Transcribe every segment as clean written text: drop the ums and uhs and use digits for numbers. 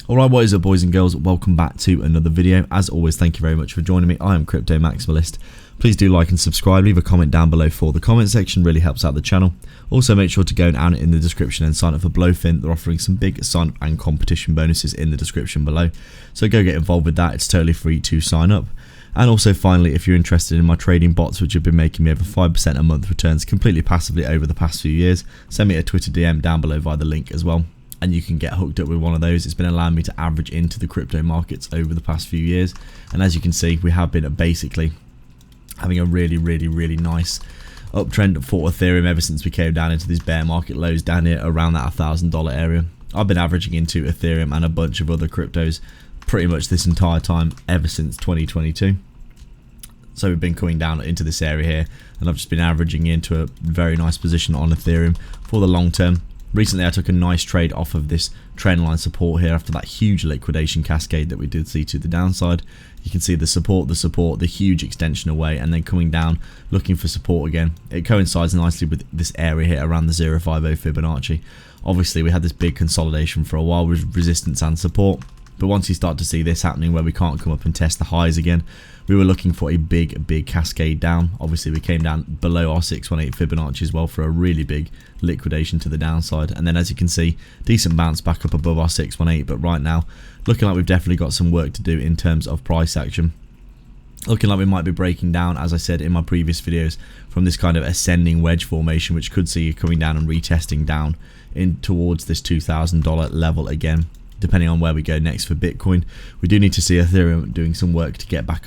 Alright, what is up, boys and girls? Welcome back to another video. As always, thank you very much for joining me. I am Crypto Maximalist. Please do like and subscribe. Leave a comment down below for the comment section. Really helps out the channel. Also, make sure to go down in the description and sign up for Blofin. They're offering some big sign up and competition bonuses in the description below. So go get involved with that. It's totally free to sign up. And also, finally, if you're interested in my trading bots, which have been making me over 5% a month returns completely passively over the past few years, send me a Twitter DM down below via the link as well. And you can get hooked up with one of those. It's been allowing me to average into the crypto markets over the past few years. And as you can see, we have been basically having a really nice uptrend for Ethereum ever since we came down into these bear market lows down here around that $1,000 area. I've been averaging into Ethereum and a bunch of other cryptos pretty much this entire time ever since 2022. So we've been coming down into this area here, and I've just been averaging into a very nice position on Ethereum for the long term. Recently I took a nice trade off of this trendline support here after that huge liquidation cascade that we did see to the downside. You can see the support, the huge extension away, and then coming down looking for support again. It coincides nicely with this area here around the 0.50 Fibonacci. Obviously we had this big consolidation for a while with resistance and support, but once you start to see this happening where we can't come up and test the highs again, we were looking for a big cascade down. Obviously we came down below our 618 Fibonacci as well for a really big liquidation to the downside, and then as you can see, decent bounce back up above our 618. But right now looking like we've definitely got some work to do in terms of price action. Looking like we might be breaking down, as I said in my previous videos, from this kind of ascending wedge formation, which could see you coming down and retesting down in towards this $2,000 level again, depending on where we go next for Bitcoin. We do need to see Ethereum doing some work to get back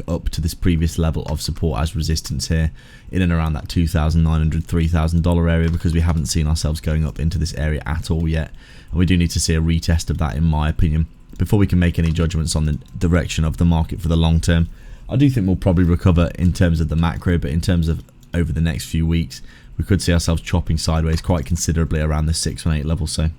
up to this previous level of support as resistance here in and around that $2,900, $3,000 area, because we haven't seen ourselves going up into this area at all yet, and we do need to see a retest of that, in my opinion, before we can make any judgments on the direction of the market for the long term. I do think we'll probably recover in terms of the macro, but in terms of over the next few weeks, we could see ourselves chopping sideways quite considerably around the 618 level. So